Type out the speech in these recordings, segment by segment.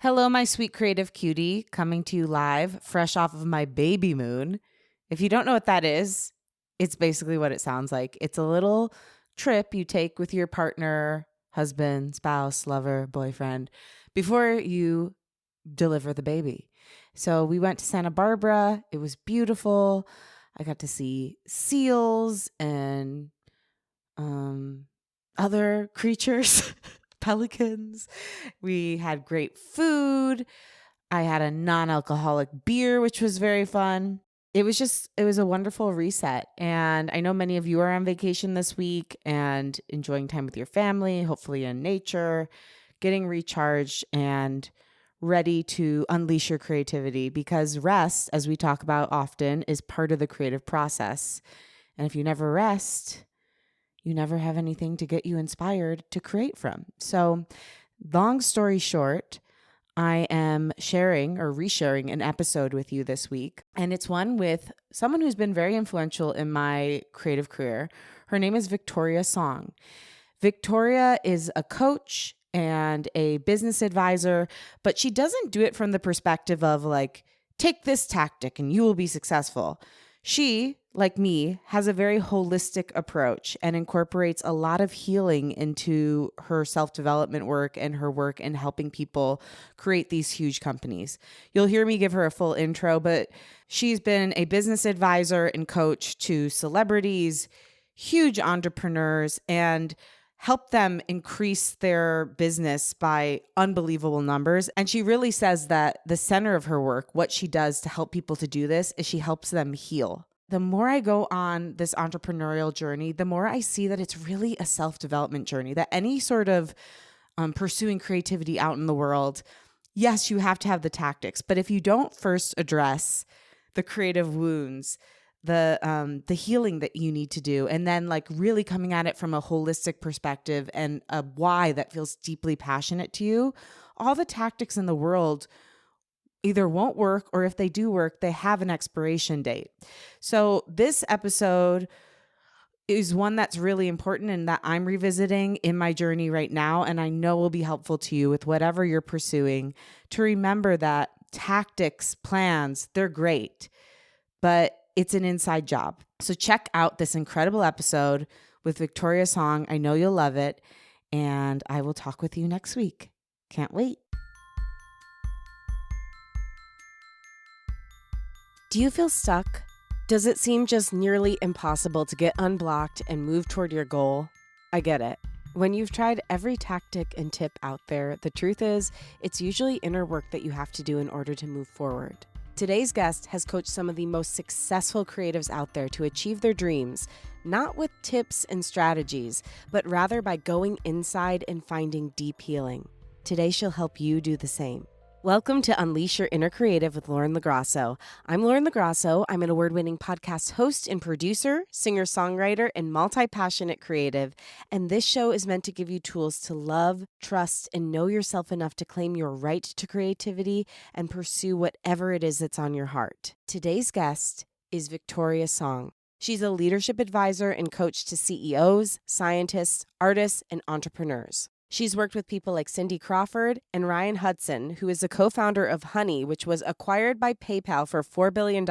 Hello, my sweet creative cutie, coming to you live, fresh off of my Babymoon. If you don't know what that is, it's basically what it sounds like. It's a little trip you take with your partner, husband, spouse, lover, boyfriend before you deliver the baby. So we went to Santa Barbara. It was beautiful. I got to see seals and other creatures, pelicans. We had great food. I had a non-alcoholic beer, which was very fun. It was a wonderful reset. And I know many of you are on vacation this week and enjoying time with your family, hopefully in nature, getting recharged and ready to unleash your creativity, because rest, as we talk about often, is part of the creative process. And if you never rest, you never have anything to get you inspired to create from. So, long story short, I am sharing or resharing an episode with you this week, and it's one with someone who's been very influential in my creative career. Her name is Victoria Song. Victoria is a coach and a business advisor, but she doesn't do it from the perspective of like, take this tactic and you will be successful. She, like me, has a very holistic approach and incorporates a lot of healing into her self-development work and her work in helping people create these huge companies. You'll hear me give her a full intro, but she's been a business advisor and coach to celebrities, huge entrepreneurs, and help them increase their business by unbelievable numbers. And she really says that the center of her work, what she does to help people to do this, is she helps them heal. The more I go on this entrepreneurial journey, the more I see that it's really a self-development journey, that any sort of pursuing creativity out in the world, yes, you have to have the tactics, but if you don't first address the creative wounds, the healing that you need to do, and then like really coming at it from a holistic perspective and a why that feels deeply passionate to you, all the tactics in the world either won't work, or if they do work, they have an expiration date. So this episode is one that's really important and that I'm revisiting in my journey right now, and I know will be helpful to you with whatever you're pursuing, to remember that tactics, plans, they're great, but it's an inside job. So check out this incredible episode with Victoria Song. I know you'll love it, and I will talk with you next week. Can't wait. Do you feel stuck? Does it seem just nearly impossible to get unblocked and move toward your goal? I get it. When you've tried every tactic and tip out there, the truth is, it's usually inner work that you have to do in order to move forward. Today's guest has coached some of the most successful creatives out there to achieve their dreams, not with tips and strategies, but rather by going inside and finding deep healing. Today, she'll help you do the same. Welcome to Unleash Your Inner Creative with Lauren LaGrasso. I'm Lauren LaGrasso. I'm an award-winning podcast host and producer, singer-songwriter, and multi-passionate creative. And this show is meant to give you tools to love, trust, and know yourself enough to claim your right to creativity and pursue whatever it is that's on your heart. Today's guest is Victoria Song. She's a leadership advisor and coach to CEOs, scientists, artists, and entrepreneurs. She's worked with people like Cindy Crawford and Ryan Hudson, who is the co-founder of Honey, which was acquired by PayPal for $4 billion.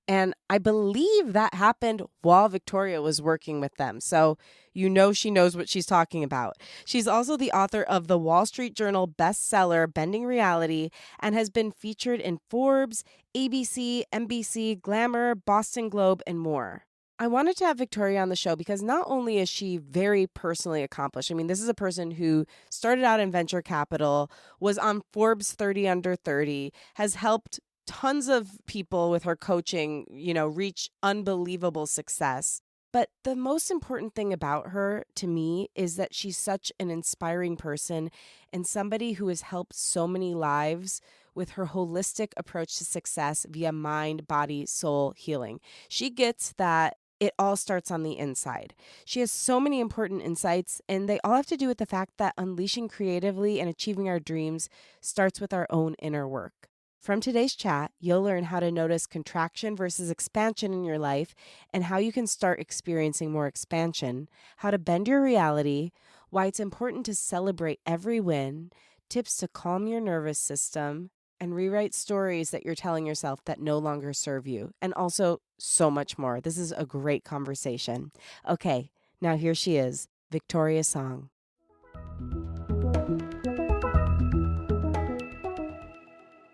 And I believe that happened while Victoria was working with them. So you know she knows what she's talking about. She's also the author of the Wall Street Journal bestseller, Bending Reality, and has been featured in Forbes, ABC, NBC, Glamour, Boston Globe, and more. I wanted to have Victoria on the show because not only is she very personally accomplished, I mean, this is a person who started out in venture capital, was on Forbes 30 Under 30, has helped tons of people with her coaching, reach unbelievable success. But the most important thing about her to me is that she's such an inspiring person and somebody who has helped so many lives with her holistic approach to success via mind, body, soul healing. She gets that it all starts on the inside. She has so many important insights, and they all have to do with the fact that unleashing creatively and achieving our dreams starts with our own inner work. From today's chat, you'll learn how to notice contraction versus expansion in your life and how you can start experiencing more expansion, how to bend your reality, why it's important to celebrate every win, tips to calm your nervous system, and rewrite stories that you're telling yourself that no longer serve you, and also so much more. This is a great conversation. Okay, now here she is, Victoria Song.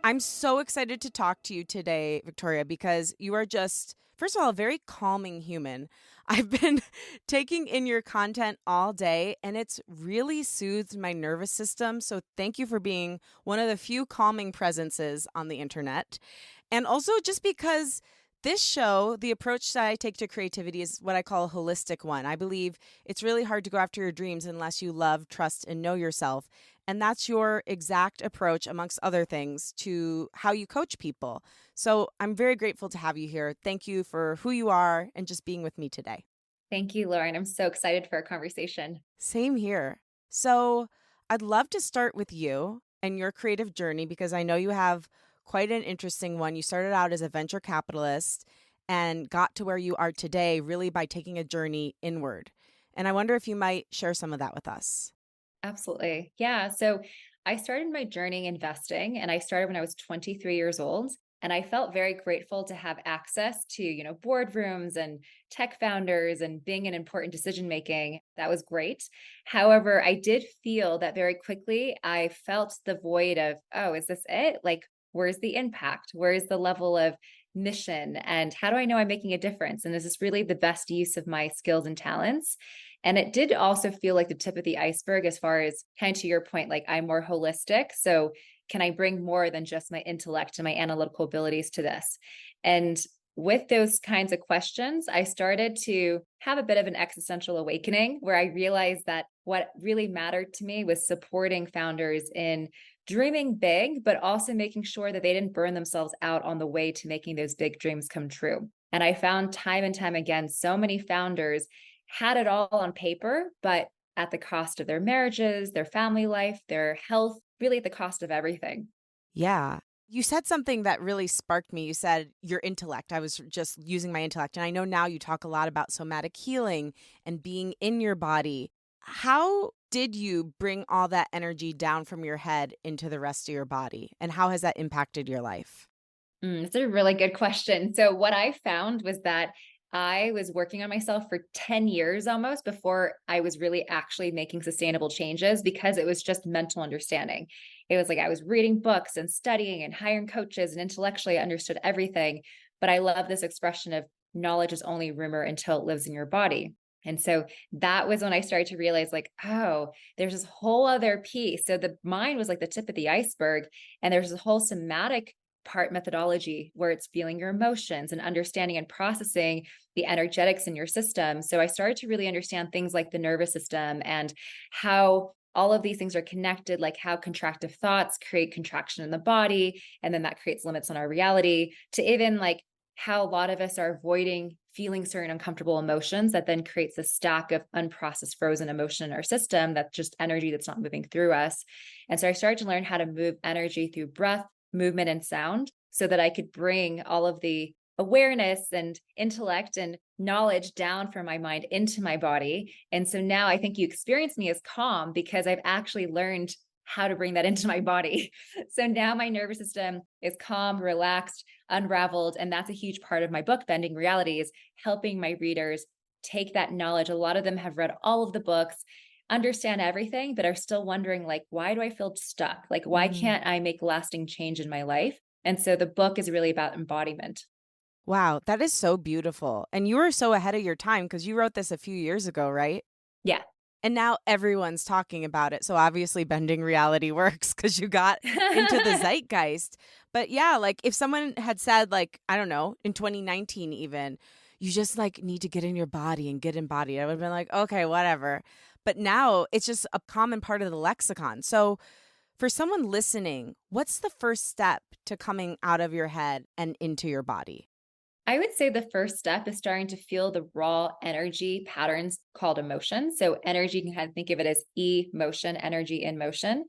I'm so excited to talk to you today, Victoria, because you are just, first of all, a very calming human. I've been taking in your content all day and it's really soothed my nervous system. So thank you for being one of the few calming presences on the internet. And also just because this show, the approach that I take to creativity is what I call a holistic one. I believe it's really hard to go after your dreams unless you love, trust, and know yourself. And that's your exact approach, amongst other things, to how you coach people. So I'm very grateful to have you here. Thank you for who you are and just being with me today. Thank you, Lauren. I'm so excited for our conversation. Same here. So I'd love to start with you and your creative journey because I know you have quite an interesting one. You started out as a venture capitalist and got to where you are today really by taking a journey inward. And I wonder if you might share some of that with us. Absolutely. Yeah. So I started my journey investing and I started when I was 23 years old. And I felt very grateful to have access to, boardrooms and tech founders and being in important decision making. That was great. However, I did feel that very quickly I felt the void of, oh, is this it? Like, where's the impact? Where's the level of mission? And how do I know I'm making a difference? And is this really the best use of my skills and talents? And it did also feel like the tip of the iceberg as far as kind of to your point, like I'm more holistic. So can I bring more than just my intellect and my analytical abilities to this? And with those kinds of questions, I started to have a bit of an existential awakening where I realized that what really mattered to me was supporting founders in dreaming big, but also making sure that they didn't burn themselves out on the way to making those big dreams come true. And I found time and time again, so many founders had it all on paper, but at the cost of their marriages, their family life, their health, really at the cost of everything. Yeah. You said something that really sparked me. You said your intellect. I was just using my intellect. And I know now you talk a lot about somatic healing and being in your body. How did you bring all that energy down from your head into the rest of your body? And how has that impacted your life? It's a really good question. So, what I found was that I was working on myself for 10 years almost before I was really actually making sustainable changes because it was just mental understanding. It was like I was reading books and studying and hiring coaches and intellectually I understood everything. But I love this expression of knowledge is only rumor until it lives in your body. And so that was when I started to realize, like, oh, there's this whole other piece. So the mind was like the tip of the iceberg, and there's this whole somatic part methodology where it's feeling your emotions and understanding and processing the energetics in your system. So I started to really understand things like the nervous system and how all of these things are connected, like how contractive thoughts create contraction in the body, and then that creates limits on our reality, to even like how a lot of us are avoiding feeling certain uncomfortable emotions that then creates a stack of unprocessed frozen emotion in our system that's just energy that's not moving through us. And so I started to learn how to move energy through breath, movement, and sound so that I could bring all of the awareness and intellect and knowledge down from my mind into my body. And so now I think you experience me as calm because I've actually learned how to bring that into my body. So now my nervous system is calm, relaxed, unraveled. And that's a huge part of my book, Bending Reality, is helping my readers take that knowledge. A lot of them have read all of the books, understand everything, but are still wondering, like, why do I feel stuck? Like, why can't I make lasting change in my life? And so the book is really about embodiment. Wow, that is so beautiful. And you were so ahead of your time because you wrote this a few years ago, right? Yeah. And now everyone's talking about it. So obviously bending reality works because you got into the zeitgeist. But yeah, like if someone had said, like, I don't know, in 2019 even, you just like need to get in your body and get embodied, I would have been like, okay, whatever. But now it's just a common part of the lexicon. So for someone listening, what's the first step to coming out of your head and into your body? I would say the first step is starting to feel the raw energy patterns called emotion. So energy, you can kind of think of it as emotion, energy in motion.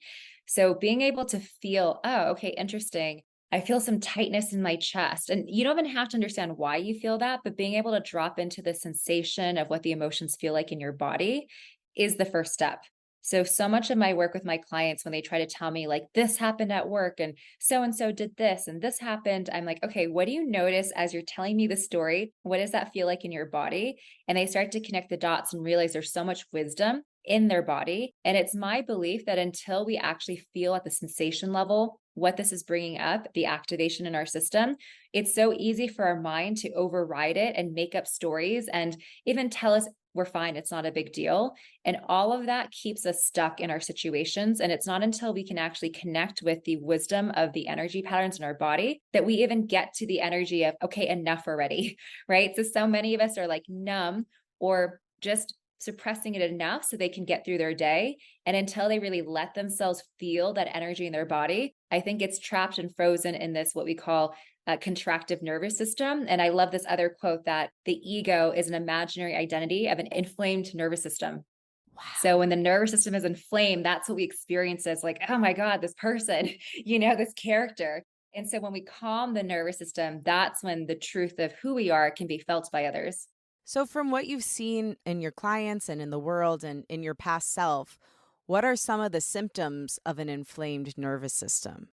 So being able to feel, oh, okay, interesting. I feel some tightness in my chest. And you don't even have to understand why you feel that, but being able to drop into the sensation of what the emotions feel like in your body is the first step. So much of my work with my clients, when they try to tell me like this happened at work and so did this and this happened, I'm like, okay, what do you notice as you're telling me the story? What does that feel like in your body? And they start to connect the dots and realize there's so much wisdom in their body. And it's my belief that until we actually feel at the sensation level what this is bringing up, the activation in our system, it's so easy for our mind to override it and make up stories and even tell us we're fine, it's not a big deal. And all of that keeps us stuck in our situations. And it's not until we can actually connect with the wisdom of the energy patterns in our body that we even get to the energy of, okay, enough already, right? So many of us are like numb or just suppressing it enough so they can get through their day. And until they really let themselves feel that energy in their body, I think it's trapped and frozen in this, what we call a contractive nervous system. And I love this other quote that the ego is an imaginary identity of an inflamed nervous system. Wow. So when the nervous system is inflamed, that's what we experience as like, oh my God, this person, this character. And so when we calm the nervous system, that's when the truth of who we are can be felt by others. So, from what you've seen in your clients and in the world and in your past self, what are some of the symptoms of an inflamed nervous system?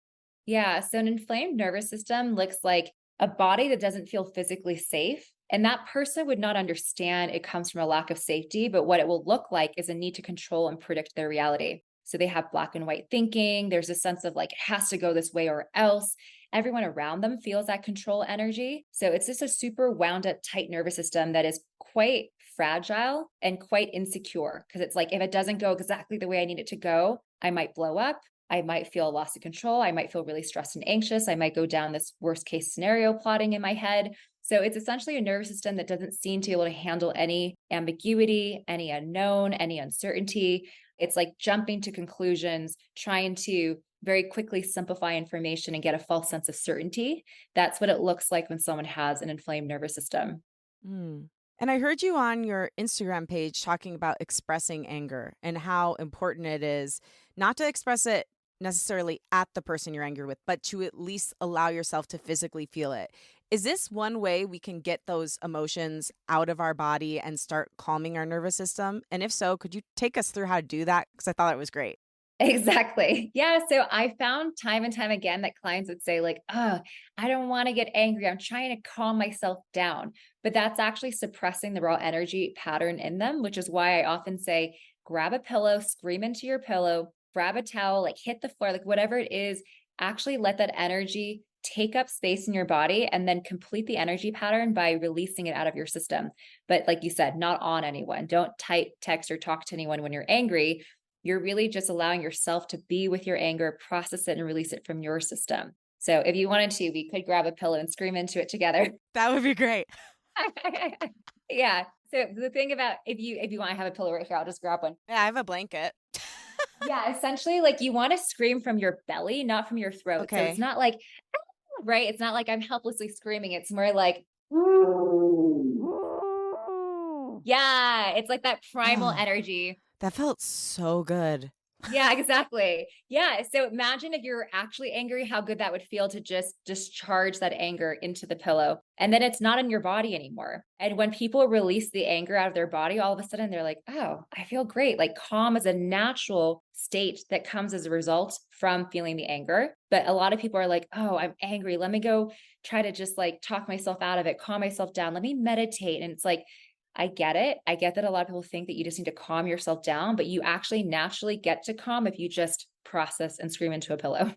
Yeah. So an inflamed nervous system looks like a body that doesn't feel physically safe. And that person would not understand it comes from a lack of safety, but what it will look like is a need to control and predict their reality. So they have black and white thinking. There's a sense of like, it has to go this way or else. Everyone around them feels that control energy. So it's just a super wound up, tight nervous system that is quite fragile and quite insecure. Because it's like, if it doesn't go exactly the way I need it to go, I might blow up. I might feel a loss of control. I might feel really stressed and anxious. I might go down this worst case scenario plotting in my head. So it's essentially a nervous system that doesn't seem to be able to handle any ambiguity, any unknown, any uncertainty. It's like jumping to conclusions, trying to very quickly simplify information and get a false sense of certainty. That's what it looks like when someone has an inflamed nervous system. Mm. And I heard you on your Instagram page talking about expressing anger and how important it is not to express it necessarily at the person you're angry with, but to at least allow yourself to physically feel it. Is this one way we can get those emotions out of our body and start calming our nervous system? And if so, could you take us through how to do that? Because I thought it was great. Exactly. Yeah. So I found time and time again that clients would say, like, oh, I don't want to get angry. I'm trying to calm myself down. But that's actually suppressing the raw energy pattern in them, which is why I often say, grab a pillow, scream into your pillow, grab a towel, like hit the floor, like whatever it is, actually let that energy take up space in your body and then complete the energy pattern by releasing it out of your system. But like you said, not on anyone. Don't type, text, or talk to anyone when you're angry. You're really just allowing yourself to be with your anger, process it, and release it from your system. So if you wanted to, we could grab a pillow and scream into it together. That would be great. Yeah. So the thing about if you want to have a pillow right here, I'll just grab one. Yeah, I have a blanket. Yeah, essentially, like you want to scream from your belly, not from your throat. So it's Okay. not like, "Ah," right? It's not like I'm helplessly screaming. It's more like, yeah, it's like that primal Oh, energy. that felt so good. Yeah, exactly. Yeah. So imagine if you're actually angry, how good that would feel to just discharge that anger into the pillow. And then it's not in your body anymore. And when people release the anger out of their body, all of a sudden they're like, oh, I feel great. Like calm is a natural state that comes as a result from feeling the anger. But a lot of people are like, oh, I'm angry. Let me go try to just like talk myself out of it, calm myself down. Let me meditate. And it's like, I get it. I get that a lot of people think that you just need to calm yourself down, but you actually naturally get to calm if you just process and scream into a pillow.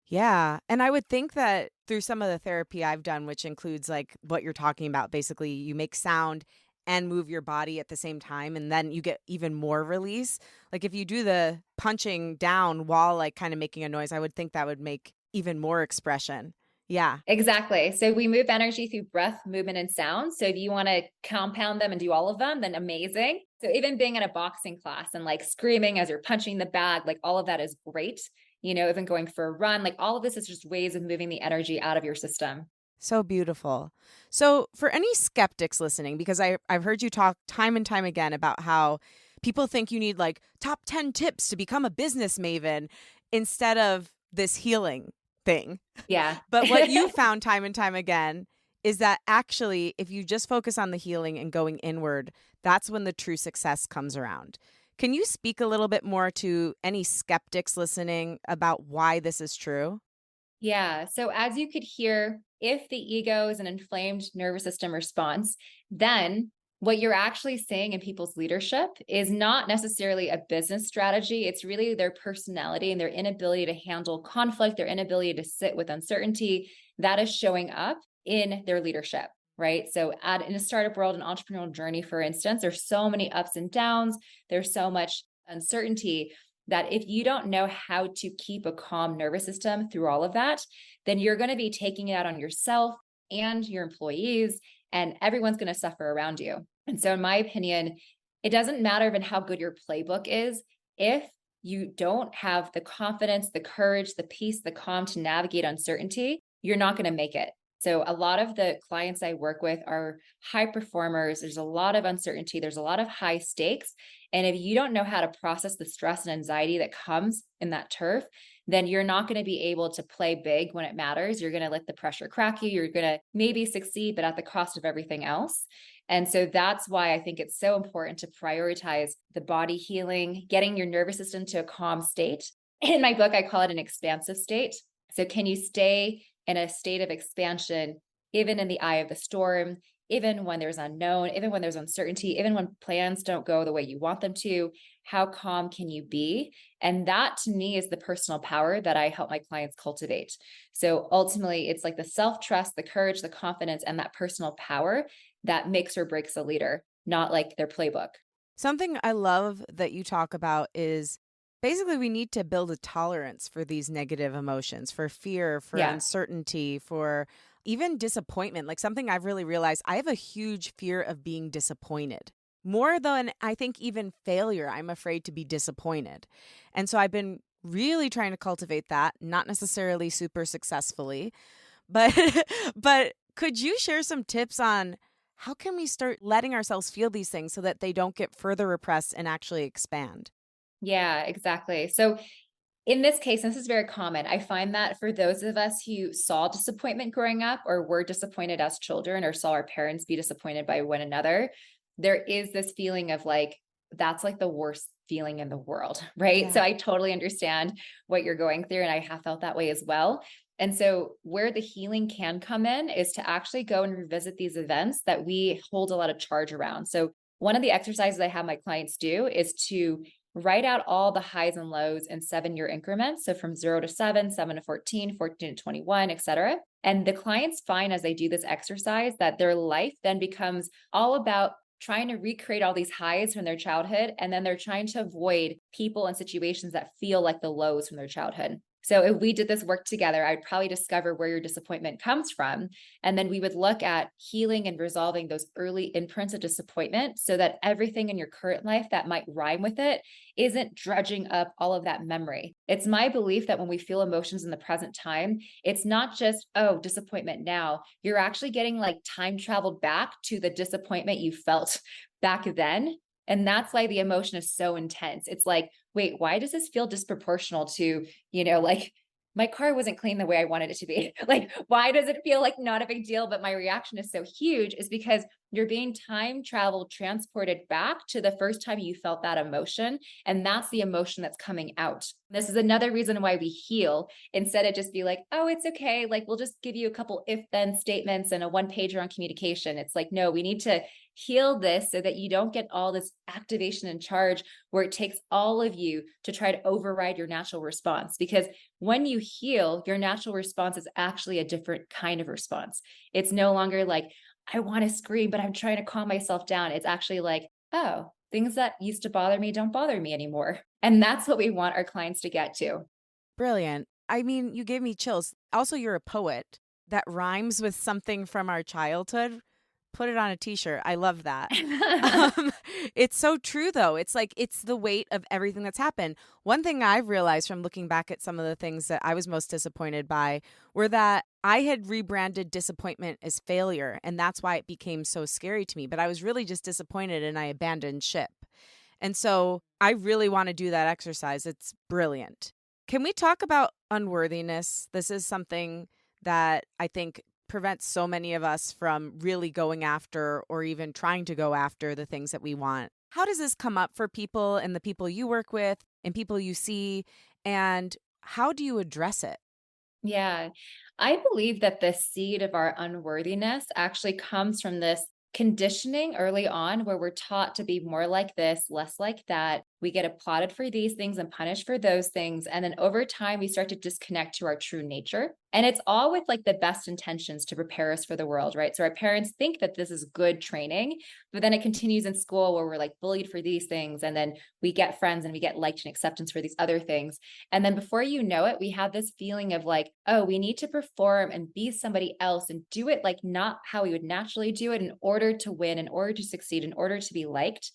Yeah. And I would think that through some of the therapy I've done, which includes like what you're talking about, basically, you make sound and move your body at the same time, and then you get even more release. Like if you do the punching down while like kind of making a noise, I would think that would make even more expression. Yeah. Exactly. So we move energy through breath, movement, and sound. So if you want to compound them and do all of them, then amazing. So even being in a boxing class and like screaming as you're punching the bag, like all of that is great. Even going for a run, like all of this is just ways of moving the energy out of your system. So beautiful. So, for any skeptics listening, because I've heard you talk time and time again about how people think you need like top 10 tips to become a business maven instead of this healing thing. Yeah. But what you found time and time again is that actually, if you just focus on the healing and going inward, that's when the true success comes around. Can you speak a little bit more to any skeptics listening about why this is true? Yeah. So, as you could hear, if the ego is an inflamed nervous system response, then what you're actually saying in people's leadership is not necessarily a business strategy. It's really their personality and their inability to handle conflict, their inability to sit with uncertainty that is showing up in their leadership. Right. So, in a startup world, an entrepreneurial journey, for instance, there's so many ups and downs, there's so much uncertainty that if you don't know how to keep a calm nervous system through all of that, then you're going to be taking it out on yourself and your employees, and everyone's going to suffer around you. And so, in my opinion, it doesn't matter even how good your playbook is. If you don't have the confidence, the courage, the peace, the calm to navigate uncertainty, you're not going to make it. So, a lot of the clients I work with are high performers. There's a lot of uncertainty, there's a lot of high stakes. And if you don't know how to process the stress and anxiety that comes in that turf, then you're not going to be able to play big when it matters. You're going to let the pressure crack you. You're going to maybe succeed, but at the cost of everything else. And so that's why I think it's so important to prioritize the body healing, getting your nervous system to a calm state. In my book, I call it an expansive state. So, can you stay in a state of expansion, even in the eye of the storm, even when there's unknown, even when there's uncertainty, even when plans don't go the way you want them to? How calm can you be? And that to me is the personal power that I help my clients cultivate. So ultimately, it's like the self trust, the courage, the confidence, and that personal power that makes or breaks a leader, not like their playbook. Something I love that you talk about is basically we need to build a tolerance for these negative emotions, for fear, for Yeah. uncertainty, for even disappointment. Like something I've really realized, I have a huge fear of being disappointed. More than I think even failure, I'm afraid to be disappointed. And so I've been really trying to cultivate that, not necessarily super successfully, but but could you share some tips on how can we start letting ourselves feel these things so that they don't get further repressed and actually expand? Yeah, exactly. So in this case, this is very common. I find that for those of us who saw disappointment growing up or were disappointed as children or saw our parents be disappointed by one another, there is this feeling of like, that's like the worst feeling in the world, right? So Yeah. I totally understand what you're going through, and I have felt that way as well. And so, where the healing can come in is to actually go and revisit these events that we hold a lot of charge around. So, one of the exercises I have my clients do is to write out all the highs and lows in 7 year increments. So from 0 to 7, 7 to 14, 14 to 21, et cetera. And the clients find as they do this exercise that their life then becomes all about trying to recreate all these highs from their childhood. And then they're trying to avoid people and situations that feel like the lows from their childhood. So if we did this work together, I'd probably discover where your disappointment comes from. And then we would look at healing and resolving those early imprints of disappointment so that everything in your current life that might rhyme with it isn't dredging up all of that memory. It's my belief that when we feel emotions in the present time, it's not just, oh, disappointment now. You're actually getting like time traveled back to the disappointment you felt back then. And that's why the emotion is so intense. It's like, wait, why does this feel disproportional to, like my car wasn't clean the way I wanted it to be? Like, why does it feel like not a big deal? But my reaction is so huge is because you're being time traveled, transported back to the first time you felt that emotion. And that's the emotion that's coming out. This is another reason why we heal instead of just be like, oh, it's okay. Like, we'll just give you a couple if then statements and a one pager on communication. It's like, no, we need to heal this so that you don't get all this activation and charge where it takes all of you to try to override your natural response. Because when you heal, your natural response is actually a different kind of response. It's no longer like, I want to scream, but I'm trying to calm myself down. It's actually like, oh, things that used to bother me don't bother me anymore. And that's what we want our clients to get to. Brilliant. I mean, you gave me chills. Also, you're a poet that rhymes with something from our childhood. Put it on a t-shirt. I love that. Um, it's so true, though. It's like it's the weight of everything that's happened. One thing I've realized from looking back at some of the things that I was most disappointed by were that I had rebranded disappointment as failure, and that's why it became so scary to me. But I was really just disappointed and I abandoned ship. And so I really want to do that exercise. It's brilliant. Can we talk about unworthiness? This is something that I think prevents so many of us from really going after or even trying to go after the things that we want. How does this come up for people and the people you work with and people you see? And how do you address it? Yeah. I believe that the seed of our unworthiness actually comes from this conditioning early on where we're taught to be more like this, less like that. We get applauded for these things and punished for those things. And then over time, we start to disconnect to our true nature. And it's all with like the best intentions to prepare us for the world, right? So our parents think that this is good training, but then it continues in school where we're like bullied for these things. And then we get friends and we get liked and acceptance for these other things. And then before you know it, we have this feeling of like, oh, we need to perform and be somebody else and do it like not how we would naturally do it in order to win, in order to succeed, in order to be liked.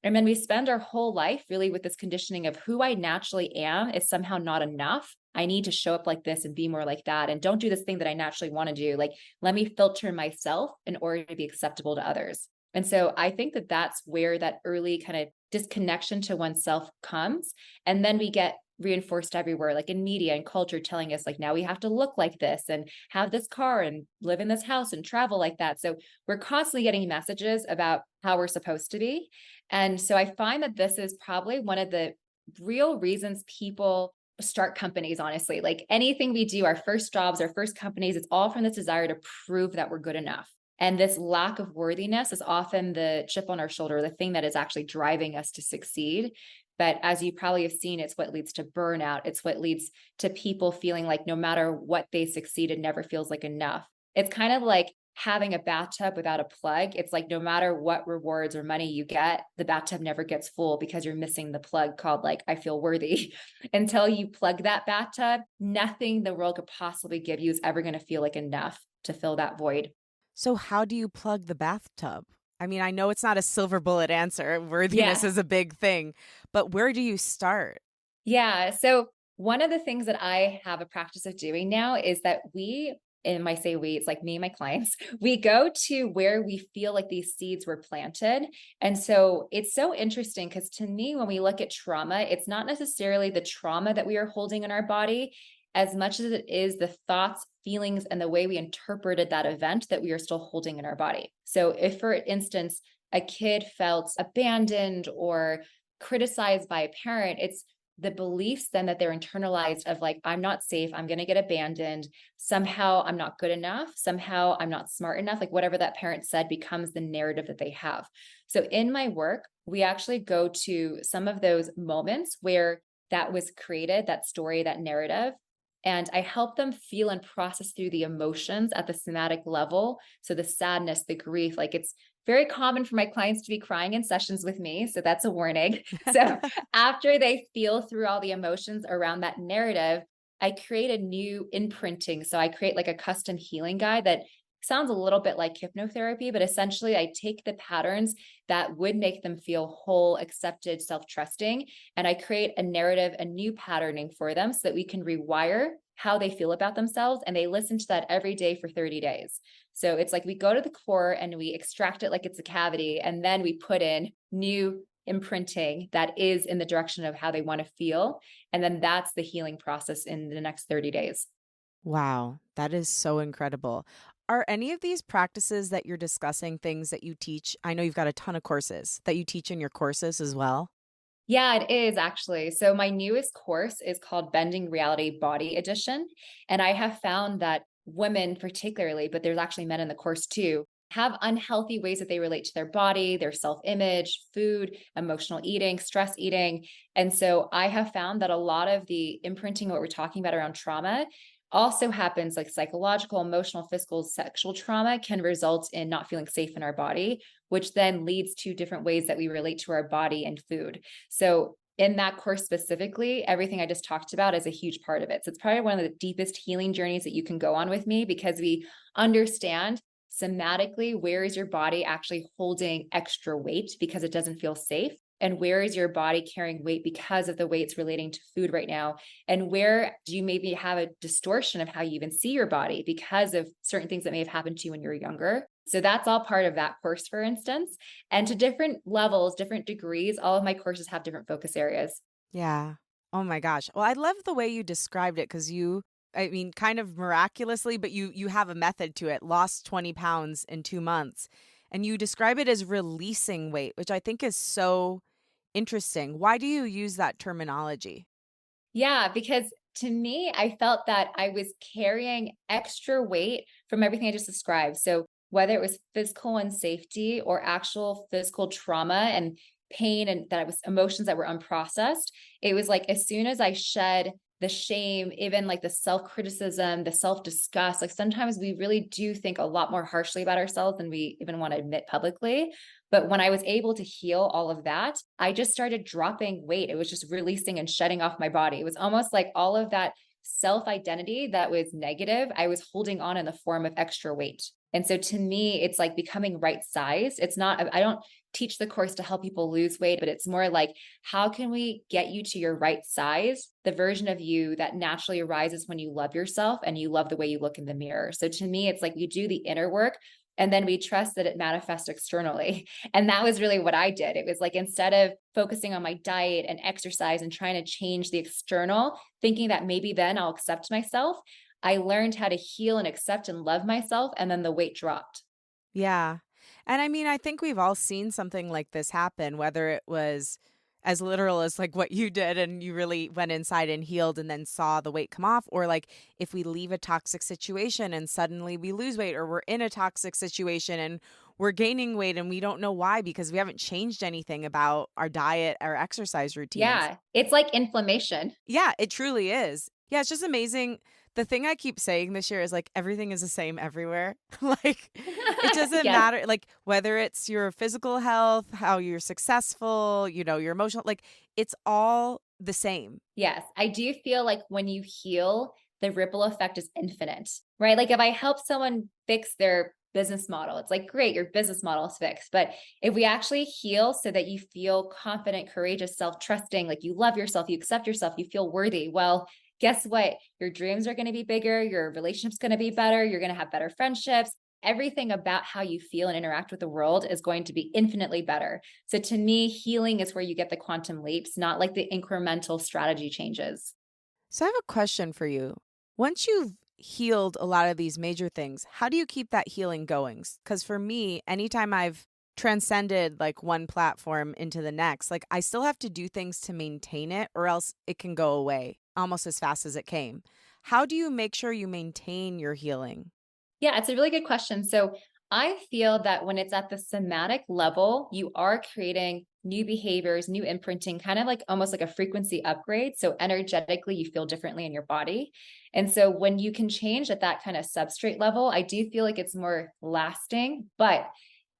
And then we spend our whole life really with this conditioning of who I naturally am is somehow not enough. I need to show up like this and be more like that. And don't do this thing that I naturally want to do. Like, let me filter myself in order to be acceptable to others. And so I think that that's where that early kind of disconnection to oneself comes. And then we get reinforced everywhere, like in media and culture, telling us like now we have to look like this and have this car and live in this house and travel like that. So we're constantly getting messages about how we're supposed to be. And so I find that this is probably one of the real reasons people start companies, honestly. Like anything we do, our first jobs, our first companies, it's all from this desire to prove that we're good enough. And this lack of worthiness is often the chip on our shoulder, the thing that is actually driving us to succeed. But as you probably have seen, it's what leads to burnout. It's what leads to people feeling like no matter what they succeed, it never feels like enough. It's kind of like having a bathtub without a plug. It's like no matter what rewards or money you get, the bathtub never gets full because you're missing the plug called like, I feel worthy. Until you plug that bathtub, nothing the world could possibly give you is ever going to feel like enough to fill that void. So, how do you plug the bathtub? I mean, I know it's not a silver bullet answer. Worthiness Yeah. is a big thing, but where do you start? Yeah. So one of the things that I have a practice of doing now is that and I say we, it's like me and my clients, we go to where we feel like these seeds were planted. And so it's so interesting because to me, when we look at trauma, it's not necessarily the trauma that we are holding in our body as much as it is the thoughts, feelings, and the way we interpreted that event that we are still holding in our body. So if, for instance, a kid felt abandoned or criticized by a parent, it's the beliefs then that they're internalized of like, I'm not safe, I'm going to get abandoned, somehow I'm not good enough, somehow I'm not smart enough, like whatever that parent said becomes the narrative that they have. So in my work, we actually go to some of those moments where that was created, that story, that narrative. And I help them feel and process through the emotions at the somatic level. So the sadness, the grief, like it's very common for my clients to be crying in sessions with me. So that's a warning. So after they feel through all the emotions around that narrative, I create a new imprinting. So I create like a custom healing guide that sounds a little bit like hypnotherapy, but essentially I take the patterns that would make them feel whole, accepted, self-trusting, and I create a narrative, a new patterning for them so that we can rewire how they feel about themselves. And they listen to that every day for 30 days. So it's like we go to the core and we extract it like it's a cavity, and then we put in new imprinting that is in the direction of how they want to feel. And then that's the healing process in the next 30 days. Wow, that is so incredible. Are any of these practices that you're discussing things that you teach? I know you've got a ton of courses that you teach in your courses as well. Yeah, it is actually. So my newest course is called Bending Reality Body Edition. And I have found that women particularly, but there's actually men in the course too, have unhealthy ways that they relate to their body, their self-image, food, emotional eating, stress eating. And so I have found that a lot of the imprinting, what we're talking about around trauma, also happens like psychological, emotional, physical, sexual trauma can result in not feeling safe in our body, which then leads to different ways that we relate to our body and food. So in that course specifically, everything I just talked about is a huge part of it. So it's probably one of the deepest healing journeys that you can go on with me because we understand somatically where is your body actually holding extra weight because it doesn't feel safe, and where is your body carrying weight because of the way it's relating to food right now, and where do you maybe have a distortion of how you even see your body because of certain things that may have happened to you when you were younger. So that's all part of that course, for instance. And to different levels, different degrees, all of my courses have different focus areas. Yeah. Oh my gosh. Well, I love the way you described it because I mean, kind of miraculously, but you have a method to it. Lost 20 pounds in 2 months. And you describe it as releasing weight, which I think is so interesting. Why do you use that terminology? Yeah, because to me, I felt that I was carrying extra weight from everything I just described. So whether it was physical unsafety or actual physical trauma and pain and that it was emotions that were unprocessed, it was like as soon as I shed the shame, even like the self-criticism, the self-disgust, like sometimes we really do think a lot more harshly about ourselves than we even want to admit publicly. But when I was able to heal all of that, I just started dropping weight. It was just releasing and shedding off my body. It was almost like all of that self identity that was negative, I was holding on in the form of extra weight. And so to me, it's like becoming right size. It's not, I don't teach the course to help people lose weight, but it's more like, how can we get you to your right size, the version of you that naturally arises when you love yourself and you love the way you look in the mirror? So to me, it's like you do the inner work and then we trust that it manifests externally. And that was really what I did. It was like instead of focusing on my diet and exercise and trying to change the external, thinking that maybe then I'll accept myself, I learned how to heal and accept and love myself. And then the weight dropped. Yeah. And I mean, I think we've all seen something like this happen, whether it was as literal as like what you did and you really went inside and healed and then saw the weight come off, or like if we leave a toxic situation and suddenly we lose weight, or we're in a toxic situation and we're gaining weight and we don't know why because we haven't changed anything about our diet, our exercise routines. Yeah. It's like inflammation. Yeah, it truly is. Yeah, it's just amazing. The thing I keep saying this year is like everything is the same everywhere. Like it doesn't Yes. matter like whether it's your physical health, how you're successful, your emotional, like it's all the same. Yes, I do feel like when you heal, the ripple effect is infinite, right? Like if I help someone fix their business model, it's like, great, your business model is fixed. But if we actually heal so that you feel confident, courageous, self trusting, like you love yourself, you accept yourself, you feel worthy, well, guess what? Your dreams are going to be bigger, your relationship's going to be better, you're going to have better friendships. Everything about how you feel and interact with the world is going to be infinitely better. So to me, healing is where you get the quantum leaps, not like the incremental strategy changes. So I have a question for you. Once you've healed a lot of these major things, how do you keep that healing going? Because for me, anytime I've transcended like one platform into the next, like I still have to do things to maintain it or else it can go away almost as fast as it came. How do you make sure you maintain your healing? Yeah, it's a really good question. So I feel that when it's at the somatic level, you are creating new behaviors, new imprinting, kind of like almost like a frequency upgrade. So energetically, you feel differently in your body. And so when you can change at that kind of substrate level, I do feel like it's more lasting. But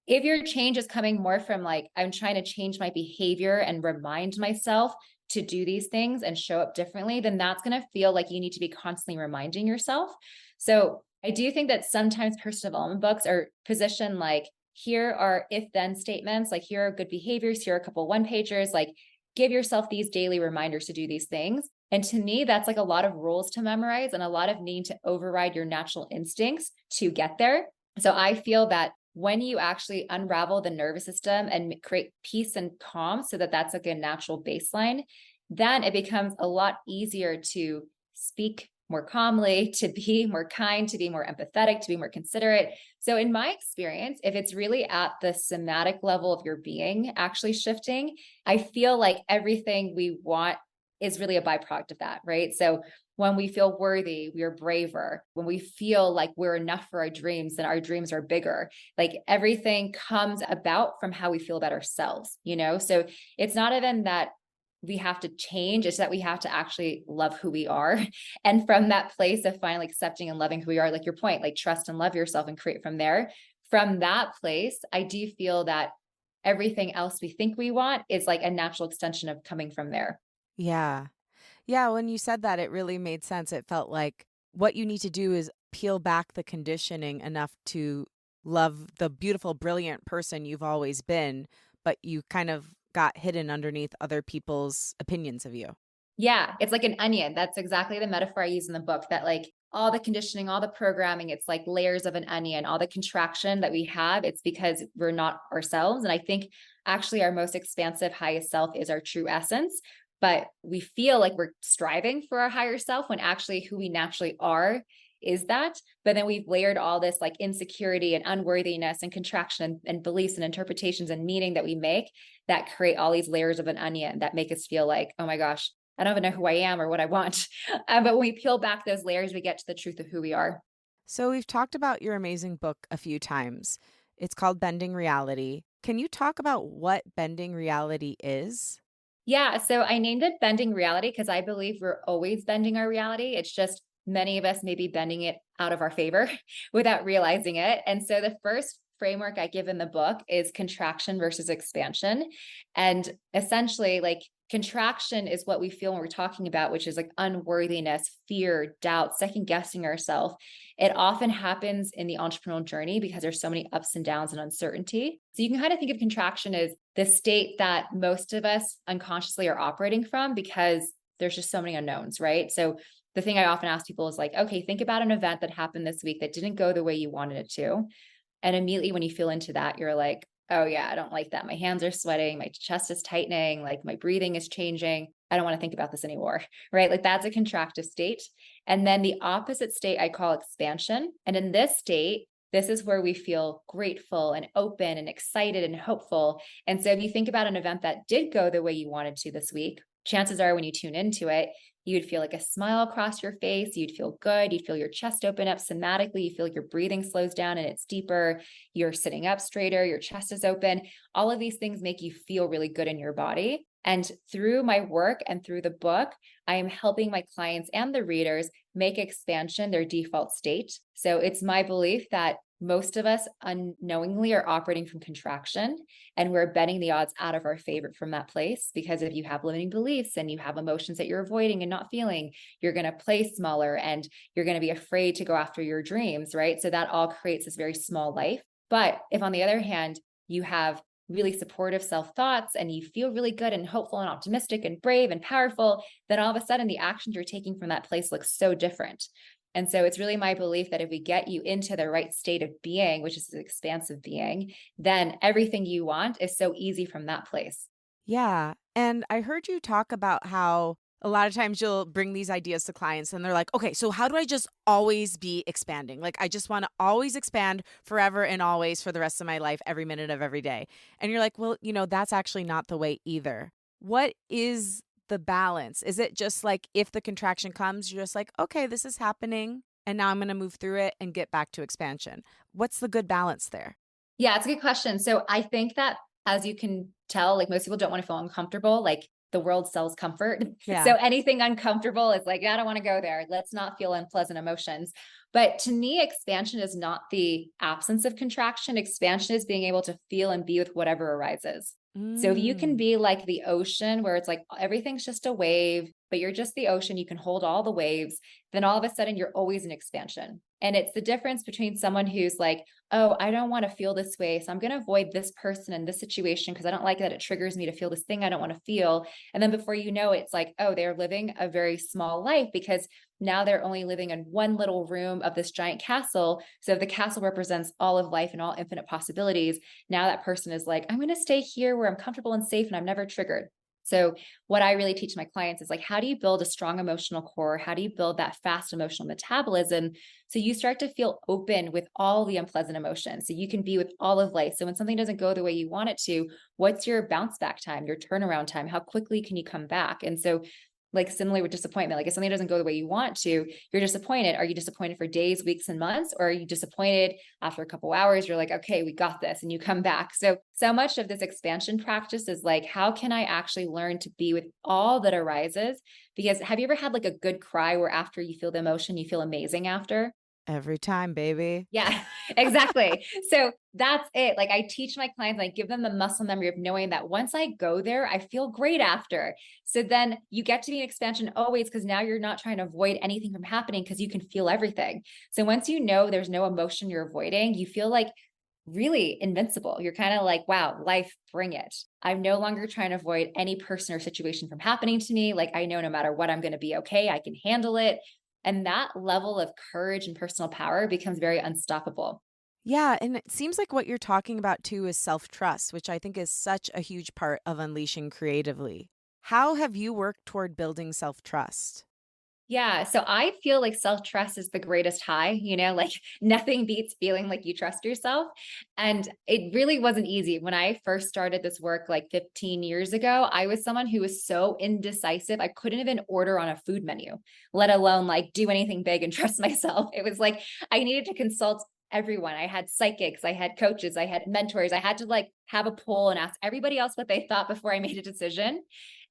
if your change is coming more from like, I'm trying to change my behavior and remind myself to do these things and show up differently, then that's going to feel like you need to be constantly reminding yourself. So I do think that sometimes personal development books are positioned like, here are if then statements, like here are good behaviors, here are a couple one pagers, like give yourself these daily reminders to do these things. And to me, that's like a lot of rules to memorize and a lot of needing to override your natural instincts to get there. So I feel that when you actually unravel the nervous system and create peace and calm so that that's like a natural baseline, then it becomes a lot easier to speak more calmly, to be more kind, to be more empathetic, to be more considerate. So in my experience, if it's really at the somatic level of your being actually shifting, I feel like everything we want is really a byproduct of that, right? So when we feel worthy, we are braver. When we feel like we're enough for our dreams, then our dreams are bigger. Like everything comes about from how we feel about ourselves, you know? So it's not even that we have to change, it's that we have to actually love who we are. And from that place of finally accepting and loving who we are, like your point, like trust and love yourself and create from there. From that place, I do feel that everything else we think we want is like a natural extension of coming from there. Yeah. Yeah, when you said that, it really made sense. It felt like what you need to do is peel back the conditioning enough to love the beautiful, brilliant person you've always been, but you kind of got hidden underneath other people's opinions of you. Yeah, it's like an onion. That's exactly the metaphor I use in the book, that like all the conditioning, all the programming, it's like layers of an onion, all the contraction that we have, it's because we're not ourselves. And I think actually our most expansive, highest self is our true essence. But we feel like we're striving for our higher self when actually who we naturally are is that. But then we've layered all this like insecurity and unworthiness and contraction and beliefs and interpretations and meaning that we make that create all these layers of an onion that make us feel like, oh my gosh, I don't even know who I am or what I want. But when we peel back those layers, we get to the truth of who we are. So we've talked about your amazing book a few times. It's called Bending Reality. Can you talk about what bending reality is? Yeah. So I named it Bending Reality because I believe we're always bending our reality. It's just many of us may be bending it out of our favor without realizing it. And so the first framework I give in the book is contraction versus expansion. And essentially, like contraction is what we feel when we're talking about, which is like unworthiness, fear, doubt, second guessing ourselves. It often happens in the entrepreneurial journey because there's so many ups and downs and uncertainty. So you can kind of think of contraction as the state that most of us unconsciously are operating from because there's just so many unknowns, right? So the thing I often ask people is like, okay, think about an event that happened this week that didn't go the way you wanted it to. And immediately when you feel into that, you're like, oh yeah, I don't like that. My hands are sweating, my chest is tightening, like my breathing is changing. I don't want to think about this anymore, right? Like that's a contractive state. And then the opposite state I call expansion. And in this state, this is where we feel grateful and open and excited and hopeful. And so if you think about an event that did go the way you wanted to this week, chances are when you tune into it, you'd feel like a smile across your face. You'd feel good. You'd feel your chest open up somatically. You feel like your breathing slows down and it's deeper. You're sitting up straighter. Your chest is open. All of these things make you feel really good in your body. And through my work and through the book, I am helping my clients and the readers make expansion their default state. So it's my belief that most of us unknowingly are operating from contraction and we're betting the odds out of our favor from that place. Because if you have limiting beliefs and you have emotions that you're avoiding and not feeling, you're going to play smaller and you're going to be afraid to go after your dreams, right? So that all creates this very small life. But if on the other hand, you have really supportive self-thoughts and you feel really good and hopeful and optimistic and brave and powerful, then all of a sudden the actions you're taking from that place looks so different. And so it's really my belief that if we get you into the right state of being, which is an expansive being, then everything you want is so easy from that place. Yeah. And I heard you talk about how a lot of times you'll bring these ideas to clients and they're like, okay, so how do I just always be expanding? Like, I just want to always expand forever and always for the rest of my life, every minute of every day. And you're like, well, that's actually not the way either. What is the balance? Is it just like if the contraction comes, you're just like, okay, this is happening and now I'm going to move through it and get back to expansion? What's the good balance there? Yeah, it's a good question. So I think that as you can tell, like most people don't want to feel uncomfortable. Like the world sells comfort. Yeah. So anything uncomfortable is like, I don't want to go there. Let's not feel unpleasant emotions. But to me, expansion is not the absence of contraction. Expansion is being able to feel and be with whatever arises. So if you can Mm. be like the ocean where it's like everything's just a wave, but you're just the ocean, you can hold all the waves, then all of a sudden you're always in expansion. And it's the difference between someone who's like, oh, I don't want to feel this way. So I'm going to avoid this person in this situation because I don't like that it triggers me to feel this thing I don't want to feel. And then before you know it, it's like, oh, they're living a very small life because now they're only living in one little room of this giant castle. So if the castle represents all of life and all infinite possibilities, now that person is like, I'm going to stay here where I'm comfortable and safe and I'm never triggered. So what I really teach my clients is like, how do you build a strong emotional core? How do you build that fast emotional metabolism? So you start to feel open with all the unpleasant emotions. So you can be with all of life. So when something doesn't go the way you want it to, what's your bounce back time, your turnaround time? How quickly can you come back? And so like similarly with disappointment, like if something doesn't go the way you want to, you're disappointed. Are you disappointed for days, weeks, and months? Or are you disappointed after a couple hours? You're like, okay, we got this, and you come back. So much of this expansion practice is like, how can I actually learn to be with all that arises? Because have you ever had like a good cry where after you feel the emotion, you feel amazing after? Every time, baby. Yeah, exactly. So that's it. Like I teach my clients, I give them the muscle memory of knowing that once I go there, I feel great after. So then you get to be an expansion always because now you're not trying to avoid anything from happening because you can feel everything. So once you know there's no emotion you're avoiding, you feel like really invincible. You're kind of like, wow, life, bring it. I'm no longer trying to avoid any person or situation from happening to me. Like I know no matter what, I'm going to be okay. I can handle it. And that level of courage and personal power becomes very unstoppable. Yeah, and it seems like what you're talking about too is self-trust, which I think is such a huge part of unleashing creatively. How have you worked toward building self-trust? Yeah. So I feel like self-trust is the greatest high, like nothing beats feeling like you trust yourself. And it really wasn't easy. When I first started this work like 15 years ago, I was someone who was so indecisive. I couldn't even order on a food menu, let alone like do anything big and trust myself. It was like I needed to consult everyone. I had psychics, I had coaches, I had mentors. I had to like have a poll and ask everybody else what they thought before I made a decision.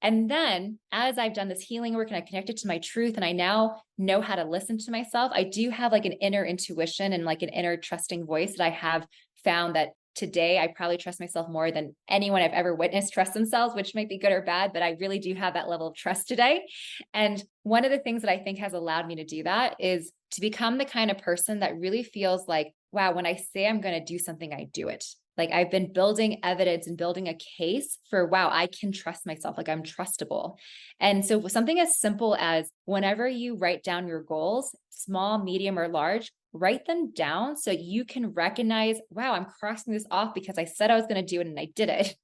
And then as I've done this healing work and I connected to my truth and I now know how to listen to myself, I do have like an inner intuition and like an inner trusting voice that I have found that today I probably trust myself more than anyone I've ever witnessed trust themselves, which might be good or bad, but I really do have that level of trust today. And one of the things that I think has allowed me to do that is to become the kind of person that really feels like, wow, when I say I'm going to do something, I do it. Like I've been building evidence and building a case for, wow, I can trust myself. Like I'm trustable. And so something as simple as whenever you write down your goals, small, medium, or large, write them down so you can recognize, wow, I'm crossing this off because I said I was going to do it and I did it.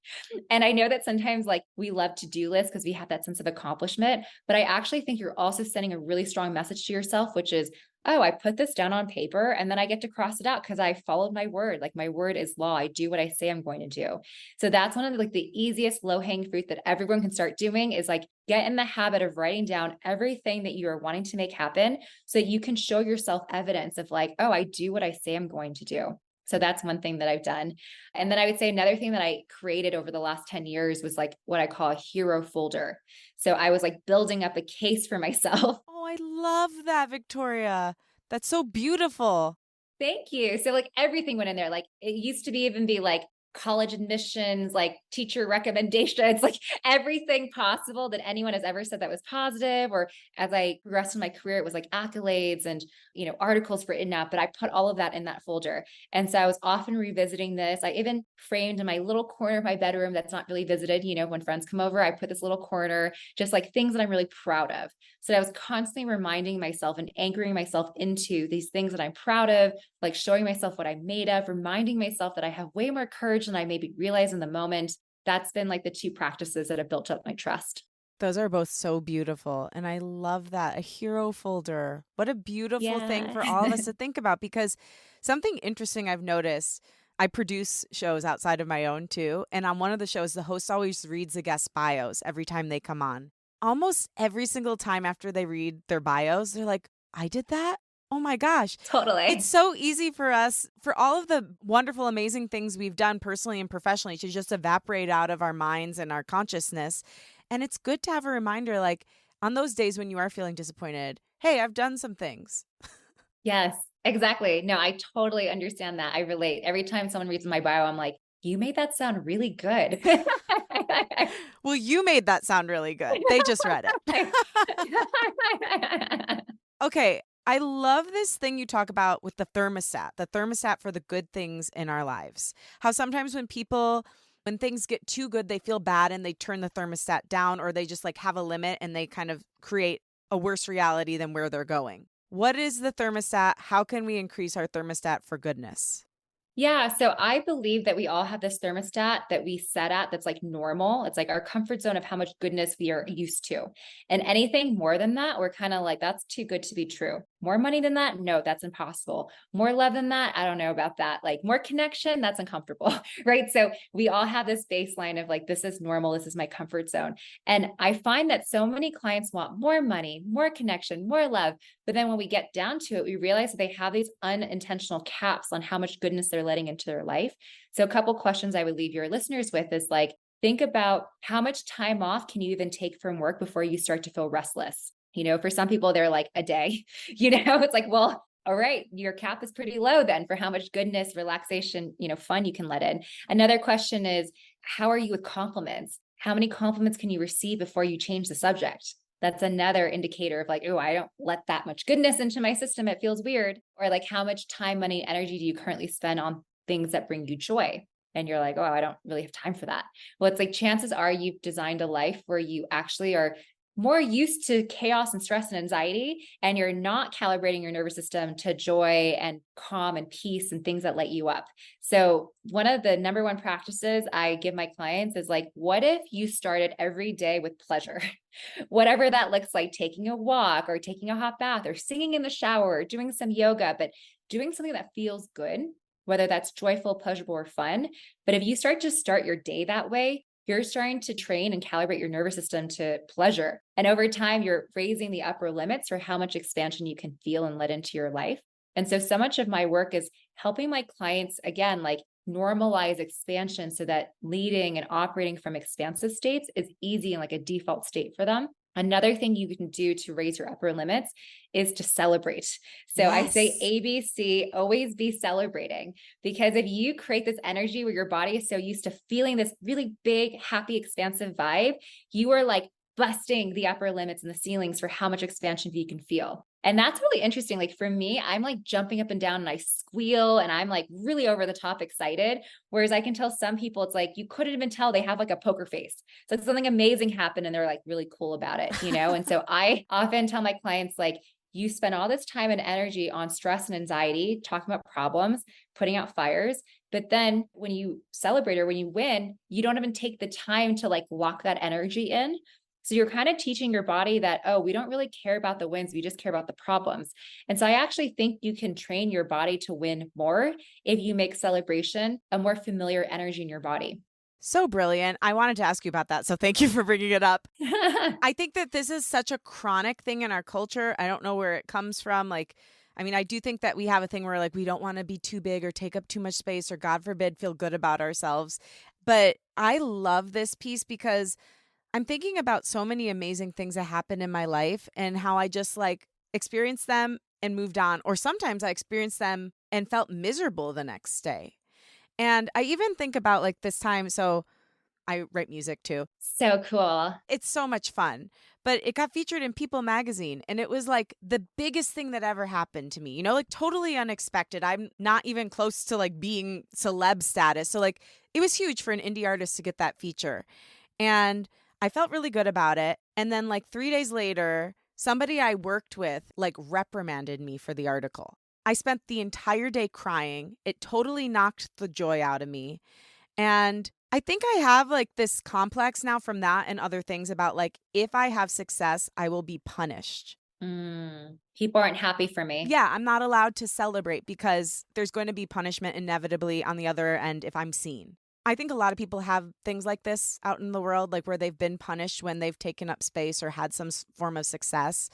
And I know that sometimes like we love to-do lists because we have that sense of accomplishment, but I actually think you're also sending a really strong message to yourself, which is, oh, I put this down on paper and then I get to cross it out because I followed my word. Like my word is law. I do what I say I'm going to do. So that's one of the, like the easiest low hanging fruit that everyone can start doing is like get in the habit of writing down everything that you are wanting to make happen so you can show yourself evidence of like, oh, I do what I say I'm going to do. So that's one thing that I've done. And then I would say another thing that I created over the last 10 years was like what I call a hero folder. So I was like building up a case for myself. Oh, I love that, Victoria. That's so beautiful. Thank you. So like everything went in there. Like it used to be even be like college admissions, like teacher recommendations, like everything possible that anyone has ever said that was positive. Or as I progressed in my career, it was like accolades and, articles written out, but I put all of that in that folder. And so I was often revisiting this. I even framed in my little corner of my bedroom that's not really visited, when friends come over, I put this little corner, just like things that I'm really proud of. So I was constantly reminding myself and anchoring myself into these things that I'm proud of, like showing myself what I'm made of, reminding myself that I have way more courage than I maybe realize in the moment. That's been like the two practices that have built up my trust. Those are both so beautiful. And I love that. A hero folder. What a beautiful thing Yeah. for all of us to think about, because something interesting I've noticed. I produce shows outside of my own too. And on one of the shows, the host always reads the guest bios every time they come on. Almost every single time after they read their bios, they're like, I did that? Oh my gosh. It's Totally. so easy for us, for all of the wonderful, amazing things we've done personally and professionally, to just evaporate out of our minds and our consciousness. And it's good to have a reminder, like on those days when you are feeling disappointed, hey, I've done some things. Yes, exactly. No, I totally understand that. I relate. Every time someone reads my bio, I'm like, you made that sound really good. Well, you made that sound really good. They just read it. Okay. I love this thing you talk about with the thermostat for the good things in our lives. How sometimes when things get too good, they feel bad and they turn the thermostat down, or they just like have a limit and they kind of create a worse reality than where they're going. What is the thermostat? How can we increase our thermostat for goodness? Yeah, so I believe that we all have this thermostat that we set at that's like normal. It's like our comfort zone of how much goodness we are used to. And anything more than that, we're kind of like, that's too good to be true. More money than that? No, that's impossible. More love than that? I don't know about that. Like more connection? That's uncomfortable, right? So we all have this baseline of like, this is normal. This is my comfort zone. And I find that so many clients want more money, more connection, more love. But then when we get down to it, we realize that they have these unintentional caps on how much goodness they're letting into their life. So a couple questions I would leave your listeners with is like, think about how much time off can you even take from work before you start to feel restless? For some people, they're like a day, it's like, well, all right, your cap is pretty low then for how much goodness, relaxation, fun you can let in. Another question is, how are you with compliments? How many compliments can you receive before you change the subject? That's another indicator of like, oh, I don't let that much goodness into my system. It feels weird. Or like, how much time, money, energy do you currently spend on things that bring you joy? And you're like, oh, I don't really have time for that. Well, it's like chances are you've designed a life where you actually are more used to chaos and stress and anxiety, and you're not calibrating your nervous system to joy and calm and peace and things that light you up. So one of the number one practices I give my clients is like, what if you started every day with pleasure? Whatever that looks like, taking a walk or taking a hot bath or singing in the shower or doing some yoga, but doing something that feels good, whether that's joyful, pleasurable, or fun. But if you start your day that way, you're starting to train and calibrate your nervous system to pleasure. And over time, you're raising the upper limits for how much expansion you can feel and let into your life. And so much of my work is helping my clients, again, like normalize expansion so that leading and operating from expansive states is easy and like a default state for them. Another thing you can do to raise your upper limits is to celebrate. So I say Yes. ABC, always be celebrating. Because if you create this energy where your body is so used to feeling this really big, happy, expansive vibe, you are like busting the upper limits and the ceilings for how much expansion you can feel. And that's really interesting. Like for me, I'm like jumping up and down and I squeal and I'm like really over the top excited. Whereas I can tell some people, it's like you couldn't even tell they have like a poker face. It's like something amazing happened and they're like really cool about it, you know? And so I often tell my clients, like, you spend all this time and energy on stress and anxiety, talking about problems, putting out fires. But then when you celebrate or when you win, you don't even take the time to like lock that energy in. So you're kind of teaching your body that, oh, we don't really care about the wins. We just care about the problems. And so I actually think you can train your body to win more if you make celebration a more familiar energy in your body. So brilliant. I wanted to ask you about that. So thank you for bringing it up. I think that this is such a chronic thing in our culture. I don't know where it comes from. Like, I mean, I do think that we have a thing where like we don't want to be too big or take up too much space or God forbid feel good about ourselves. But I love this piece because I'm thinking about so many amazing things that happened in my life and how I just like experienced them and moved on. Or sometimes I experienced them and felt miserable the next day. And I even think about like this time. So I write music too. So cool. It's so much fun. But it got featured in People magazine and it was like the biggest thing that ever happened to me, you know, like totally unexpected. I'm not even close to like being celeb status. So like it was huge for an indie artist to get that feature. And I felt really good about it. And then like 3 days later, somebody I worked with like reprimanded me for the article. I spent the entire day crying. It totally knocked the joy out of me. And I think I have like this complex now from that and other things about like, if I have success, I will be punished. People aren't happy for me. Yeah, I'm not allowed to celebrate because there's going to be punishment inevitably on the other end if I'm seen. I think a lot of people have things like this out in the world, like where they've been punished when they've taken up space or had some form of success.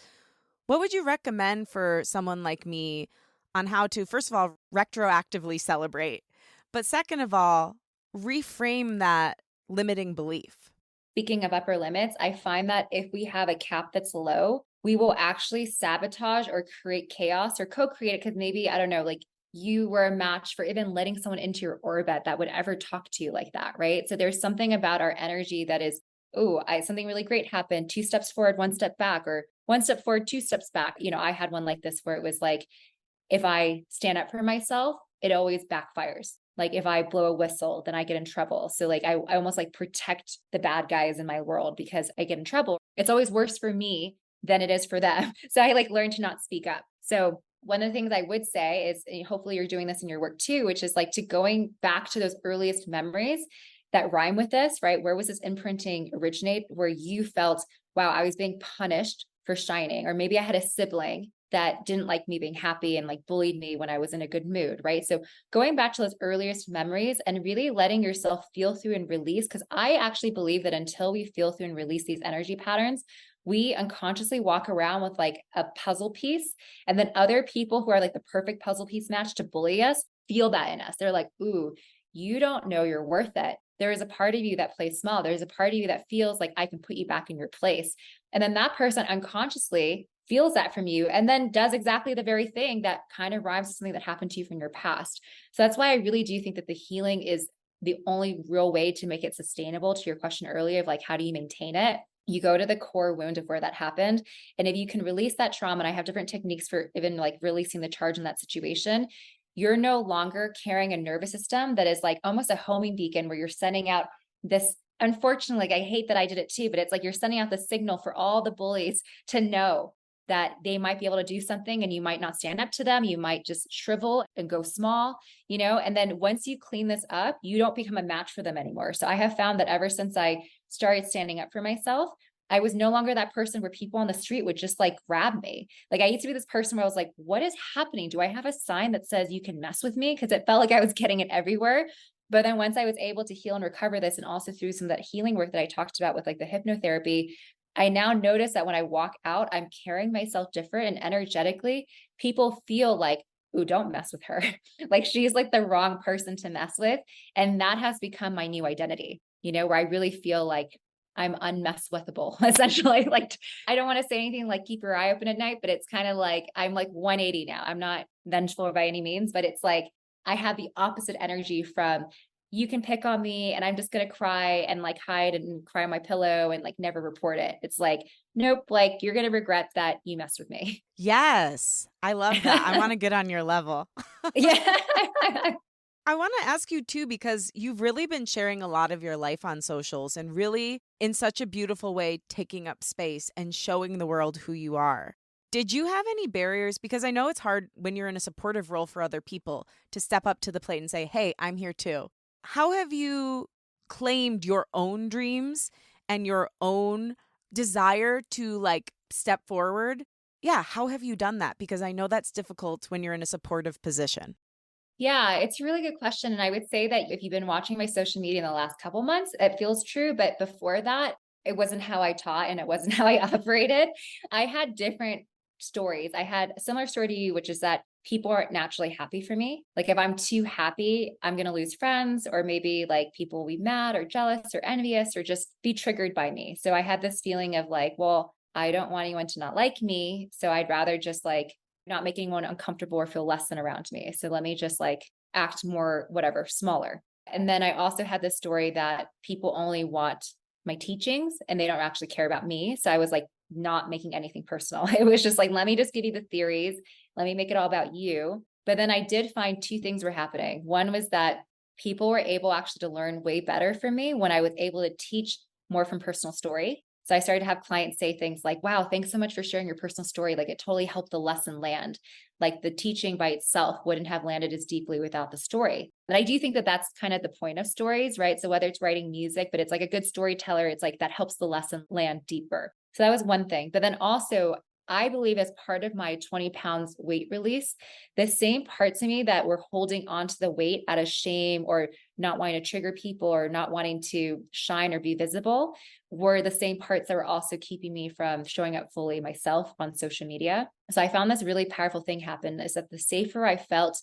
What would you recommend for someone like me on how to, first of all, retroactively celebrate, but second of all, reframe that limiting belief? Speaking of upper limits, I find that if we have a cap that's low, we will actually sabotage or create chaos or co-create it because maybe, I don't know, like you were a match for even letting someone into your orbit that would ever talk to you like that, right? So there's something about our energy that is, oh, something really great happened, 2 steps forward, 1 step back, or 1 step forward, 2 steps back. You know, I had one like this where it was like, if I stand up for myself, it always backfires. Like if I blow a whistle, then I get in trouble. So like I almost like protect the bad guys in my world because I get in trouble. It's always worse for me than it is for them. So I like learn to not speak up. So one of the things I would say is, and hopefully you're doing this in your work too, which is like to going back to those earliest memories that rhyme with this, right? Where was this imprinting originate where you felt, wow, I was being punished for shining, or maybe I had a sibling that didn't like me being happy and like bullied me when I was in a good mood, right? So going back to those earliest memories and really letting yourself feel through and release, because I actually believe that until we feel through and release these energy patterns, we unconsciously walk around with like a puzzle piece. And then other people who are like the perfect puzzle piece match to bully us feel that in us. They're like, ooh, you don't know you're worth it. There is a part of you that plays small. There's a part of you that feels like I can put you back in your place. And then that person unconsciously feels that from you and then does exactly the very thing that kind of rhymes with something that happened to you from your past. So that's why I really do think that the healing is the only real way to make it sustainable. To your question earlier of like, how do you maintain it? You go to the core wound of where that happened. And if you can release that trauma, and I have different techniques for even like releasing the charge in that situation, you're no longer carrying a nervous system that is like almost a homing beacon where you're sending out this unfortunately, like, I hate that I did it too, but it's like you're sending out the signal for all the bullies to know that they might be able to do something and you might not stand up to them. You might just shrivel and go small, and then once you clean this up, you don't become a match for them anymore. So I have found that ever since I started standing up for myself, I was no longer that person where people on the street would just like grab me. Like I used to be this person where I was like, what is happening? Do I have a sign that says you can mess with me? Because it felt like I was getting it everywhere. But then once I was able to heal and recover this, and also through some of that healing work that I talked about with like the hypnotherapy, I now notice that when I walk out, I'm carrying myself different and energetically. People feel like, ooh, don't mess with her. Like she's like the wrong person to mess with. And that has become my new identity, where I really feel like I'm unmesswithable, essentially. Like I don't want to say anything like keep your eye open at night, but it's kind of like I'm like 180 now. I'm not vengeful by any means, but it's like I have the opposite energy from you can pick on me and I'm just going to cry and like hide and cry on my pillow and like never report it. It's like, nope, like you're going to regret that you messed with me. Yes, I love that. I want to get on your level. Yeah. I want to ask you too, because you've really been sharing a lot of your life on socials and really in such a beautiful way, taking up space and showing the world who you are. Did you have any barriers? Because I know it's hard when you're in a supportive role for other people to step up to the plate and say, hey, I'm here too. How have you claimed your own dreams and your own desire to like step forward? Yeah, how have you done that? Because I know that's difficult when you're in a supportive position. Yeah, it's a really good question. And I would say that if you've been watching my social media in the last couple months, it feels true. But before that, it wasn't how I taught and it wasn't how I operated. I had different stories. I had a similar story to you, which is that people aren't naturally happy for me. Like if I'm too happy, I'm going to lose friends, or maybe like people will be mad or jealous or envious or just be triggered by me. So I had this feeling of like, well, I don't want anyone to not like me. So I'd rather just like not make anyone uncomfortable or feel less than around me. So let me just like act more, whatever, smaller. And then I also had this story that people only want my teachings and they don't actually care about me. So I was like not making anything personal. It was just like, let me just give you the theories. Let me make it all about you. But then I did find two things were happening. One was that people were able actually to learn way better from me when I was able to teach more from personal story. So I started to have clients say things like, wow, thanks so much for sharing your personal story. Like it totally helped the lesson land. Like the teaching by itself wouldn't have landed as deeply without the story. But I do think that that's kind of the point of stories, right? So whether it's writing music, but it's like a good storyteller, it's like that helps the lesson land deeper. So that was one thing. But then also, I believe as part of my 20 pounds weight release, the same parts of me that were holding onto the weight out of shame or not wanting to trigger people or not wanting to shine or be visible were the same parts that were also keeping me from showing up fully myself on social media. So I found this really powerful thing happen is that the safer I felt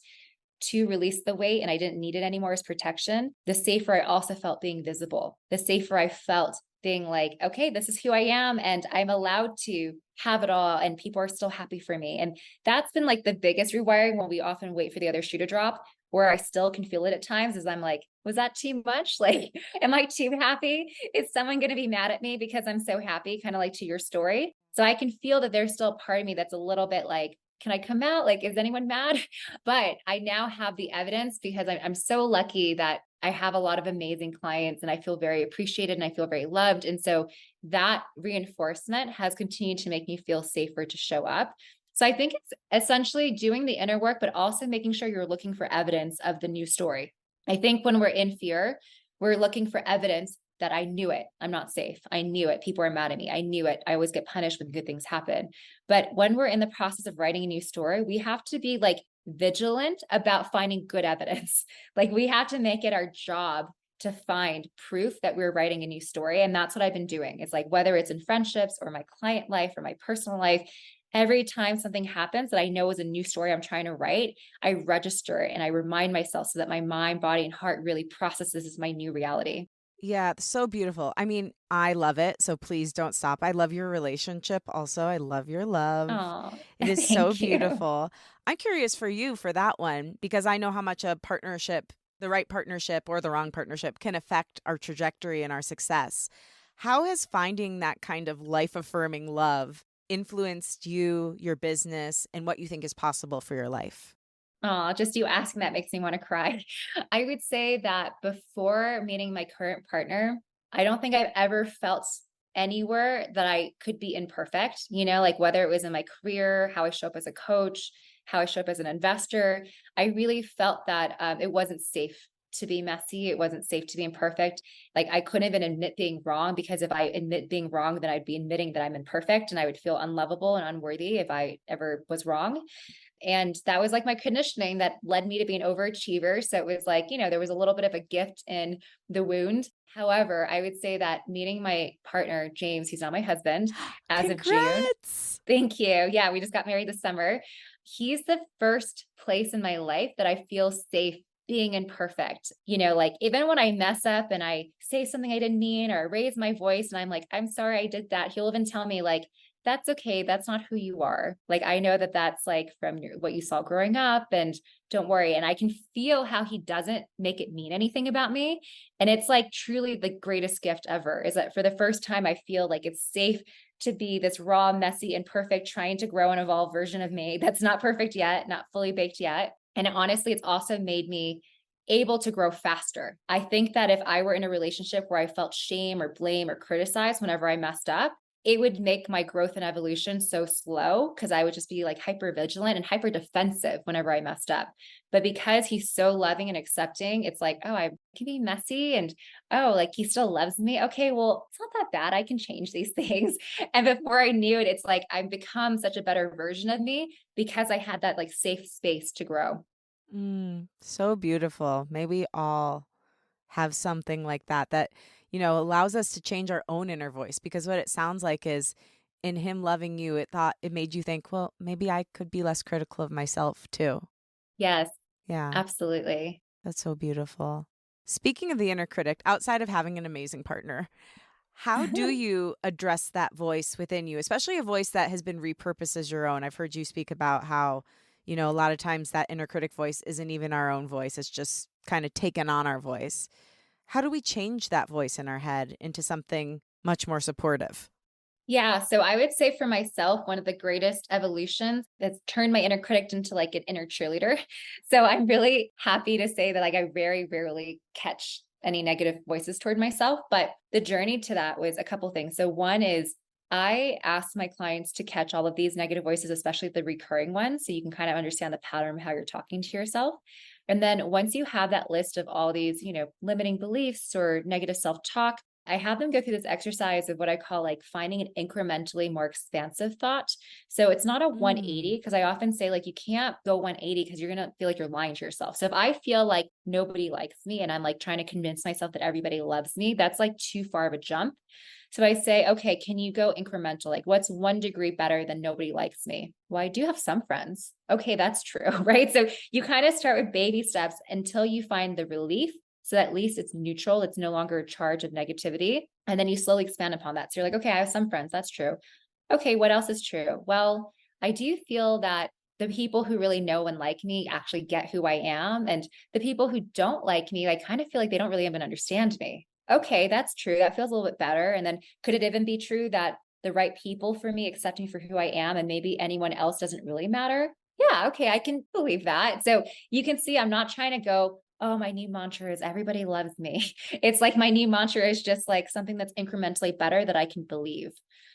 to release the weight and I didn't need it anymore as protection, the safer I also felt being visible, the safer I felt being like, okay, this is who I am and I'm allowed to have it all and people are still happy for me. And that's been like the biggest rewiring when we often wait for the other shoe to drop, where I still can feel it at times is I'm like, was that too much? Like, am I too happy? Is someone going to be mad at me because I'm so happy? Kind of like to your story. So I can feel that there's still a part of me that's a little bit like, can I come out? Like, is anyone mad? But I now have the evidence because I'm so lucky that I have a lot of amazing clients and I feel very appreciated and I feel very loved. And so that reinforcement has continued to make me feel safer to show up. So I think it's essentially doing the inner work, but also making sure you're looking for evidence of the new story. I think when we're in fear, we're looking for evidence that I knew it. I'm not safe. I knew it. People are mad at me. I knew it. I always get punished when good things happen. But when we're in the process of writing a new story, we have to be like vigilant about finding good evidence. Like we have to make it our job to find proof that we're writing a new story. And that's what I've been doing. It's like whether it's in friendships or my client life or my personal life, every time something happens that I know is a new story I'm trying to write, I register it and I remind myself so that my mind, body, and heart really processes this as my new reality. Yeah, so beautiful. I mean, I love it. So please don't stop. I love your relationship. Also, I love your love. Oh, It is so thank you. beautiful. I'm curious for you for that one because I know how much a partnership, the right partnership or the wrong partnership, can affect our trajectory and our success. How has finding that kind of life affirming love influenced you, your business, and what you think is possible for your life? Oh, just you asking that makes me want to cry. I would say that before meeting my current partner, I don't think I've ever felt anywhere that I could be imperfect, like whether it was in my career, how I show up as a coach, how I show up as an investor. I really felt that it wasn't safe to be messy. It wasn't safe to be imperfect. Like I couldn't even admit being wrong, because if I admit being wrong, then I'd be admitting that I'm imperfect and I would feel unlovable and unworthy if I ever was wrong. And that was like my conditioning that led me to be an overachiever. So it was like, there was a little bit of a gift in the wound. However, I would say that meeting my partner, James, he's now my husband, as of June. Congrats. Thank you. Yeah, we just got married this summer. He's the first place in my life that I feel safe being imperfect. Like even when I mess up and I say something I didn't mean, or raise my voice and I'm like, I'm sorry I did that. He'll even tell me like, that's okay. That's not who you are. Like, I know that that's like from what you saw growing up, and don't worry. And I can feel how he doesn't make it mean anything about me. And it's like truly the greatest gift ever, is that for the first time, I feel like it's safe to be this raw, messy, imperfect, trying to grow and evolve version of me that's not perfect yet, not fully baked yet. And honestly, it's also made me able to grow faster. I think that if I were in a relationship where I felt shame or blame or criticized whenever I messed up, it would make my growth and evolution so slow, because I would just be like hyper vigilant and hyper defensive whenever I messed up. But because he's so loving and accepting, it's like, oh, I can be messy, and oh, like he still loves me. Okay, well, it's not that bad. I can change these things. And before I knew it, it's like I've become such a better version of me because I had that like safe space to grow. So beautiful. May we all have something like that that, allows us to change our own inner voice, because what it sounds like is in him loving you, it made you think, well, maybe I could be less critical of myself too. Yes, Yeah, absolutely. that's so beautiful. Speaking of the inner critic, outside of having an amazing partner, how do you address that voice within you, especially a voice that has been repurposed as your own? I've heard you speak about how, a lot of times that inner critic voice isn't even our own voice. It's just kind of taken on our voice. How do we change that voice in our head into something much more supportive? Yeah. So I would say for myself, one of the greatest evolutions that's turned my inner critic into like an inner cheerleader. So I'm really happy to say that like I very rarely catch any negative voices toward myself. But the journey to that was a couple things. So one is I ask my clients to catch all of these negative voices, especially the recurring ones, so you can kind of understand the pattern of how you're talking to yourself. And then once you have that list of all these, limiting beliefs or negative self-talk, I have them go through this exercise of what I call like finding an incrementally more expansive thought. So it's not a Mm. 180, because I often say like you can't go 180 because you're going to feel like you're lying to yourself. So if I feel like nobody likes me and I'm like trying to convince myself that everybody loves me, that's like too far of a jump. So I say, okay, can you go incremental? Like, what's 1 degree better than nobody likes me? Well, I do have some friends. Okay, that's true, right? So you kind of start with baby steps until you find the relief. So at least it's neutral. It's no longer a charge of negativity. And then you slowly expand upon that. So you're like, okay, I have some friends. That's true. Okay, what else is true? Well, I do feel that the people who really know and like me actually get who I am. And the people who don't like me, I kind of feel like they don't really even understand me. Okay, that's true. That feels a little bit better. And then could it even be true that the right people for me accept me for who I am and maybe anyone else doesn't really matter? Yeah, okay, I can believe that. So you can see I'm not trying to go, oh, my new mantra is everybody loves me. It's like my new mantra is just like something that's incrementally better that I can believe.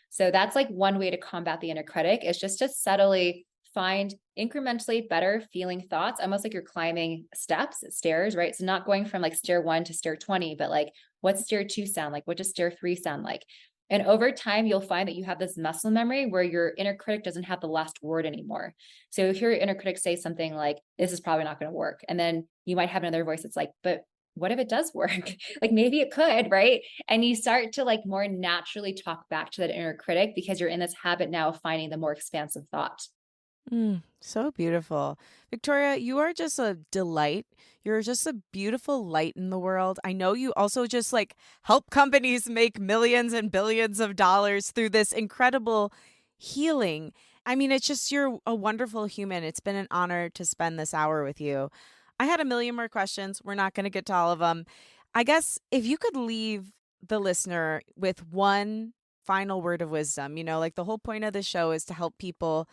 So that's like one way to combat the inner critic, is just to subtly find incrementally better feeling thoughts, almost like you're climbing stairs, right? So not going from like stair 1 to stair 20, but like what's stair 2 sound like? What does stair 3 sound like? And over time, you'll find that you have this muscle memory where your inner critic doesn't have the last word anymore. So if your inner critic says something like, this is probably not going to work, and then you might have another voice that's like, but what if it does work? Like maybe it could, right? And you start to like more naturally talk back to that inner critic because you're in this habit now of finding the more expansive thought. So beautiful. Victoria, you are just a delight. You're just a beautiful light in the world. I know you also just like help companies make millions and billions of dollars through this incredible healing. I mean, it's just you're a wonderful human. It's been an honor to spend this hour with you. I had a million more questions. We're not going to get to all of them. I guess if you could leave the listener with one final word of wisdom, like the whole point of the show is to help people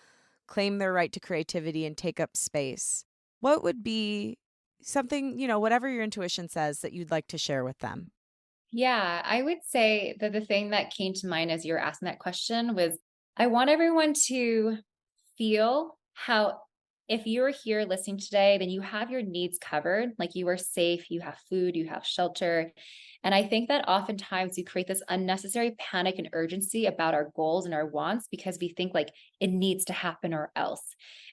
claim their right to creativity and take up space. What would be something, whatever your intuition says that you'd like to share with them? Yeah, I would say that the thing that came to mind as you were asking that question was I want everyone to feel how if you're here listening today, then you have your needs covered. Like you are safe, you have food, you have shelter. And I think that oftentimes we create this unnecessary panic and urgency about our goals and our wants because we think like it needs to happen or else.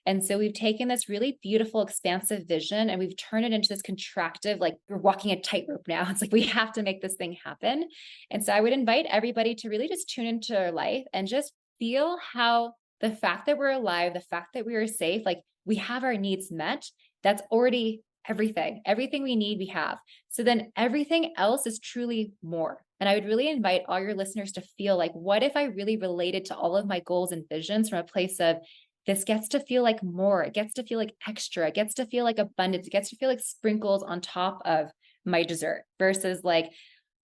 And so we've taken this really beautiful, expansive vision and we've turned it into this contractive, like we're walking a tightrope now. It's like we have to make this thing happen. And so I would invite everybody to really just tune into their life and just feel how the fact that we're alive, the fact that we are safe, like we have our needs met, that's already everything. Everything we need, we have. So then everything else is truly more. And I would really invite all your listeners to feel like, what if I really related to all of my goals and visions from a place of this gets to feel like more, it gets to feel like extra, it gets to feel like abundance, it gets to feel like sprinkles on top of my dessert versus like,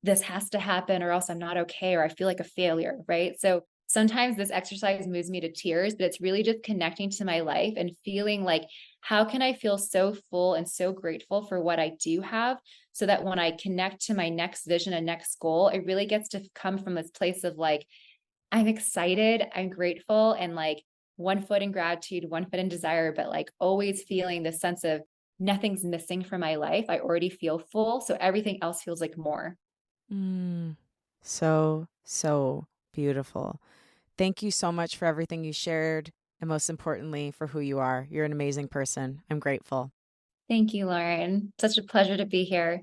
this has to happen or else I'm not okay or I feel like a failure, right? So sometimes this exercise moves me to tears, but it's really just connecting to my life and feeling like, how can I feel so full and so grateful for what I do have so that when I connect to my next vision and next goal, it really gets to come from this place of like, I'm excited, I'm grateful, and like one foot in gratitude, one foot in desire, but like always feeling this sense of nothing's missing from my life. I already feel full. So everything else feels like more. Mm. So, so beautiful. Thank you so much for everything you shared, and most importantly, for who you are. You're an amazing person. I'm grateful. Thank you, Lauren. Such a pleasure to be here.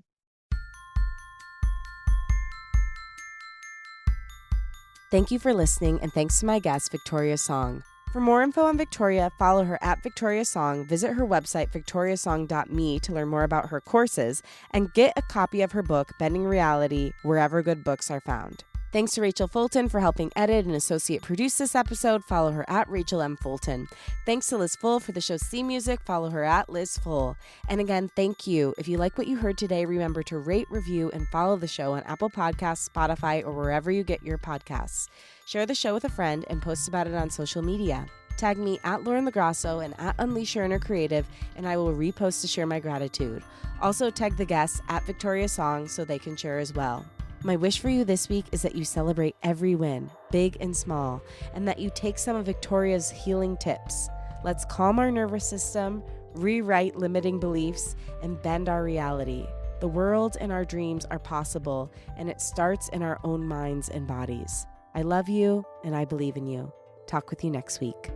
Thank you for listening, and thanks to my guest, Victoria Song. For more info on Victoria, follow her at Victoria Song, visit her website, victoriasong.me, to learn more about her courses, and get a copy of her book, Bending Reality, wherever good books are found. Thanks to Rachel Fulton for helping edit and associate produce this episode. Follow her at Rachel M. Fulton. Thanks to Liz Full for the show's theme music. Follow her at Liz Full. And again, thank you. If you like what you heard today, remember to rate, review, and follow the show on Apple Podcasts, Spotify, or wherever you get your podcasts. Share the show with a friend and post about it on social media. Tag me at Lauren Lagrasso and at Unleash Your Inner Creative, and I will repost to share my gratitude. Also tag the guests at Victoria Song so they can share as well. My wish for you this week is that you celebrate every win, big and small, and that you take some of Victoria's healing tips. Let's calm our nervous system, rewrite limiting beliefs, and bend our reality. The world and our dreams are possible, and it starts in our own minds and bodies. I love you, and I believe in you. Talk with you next week.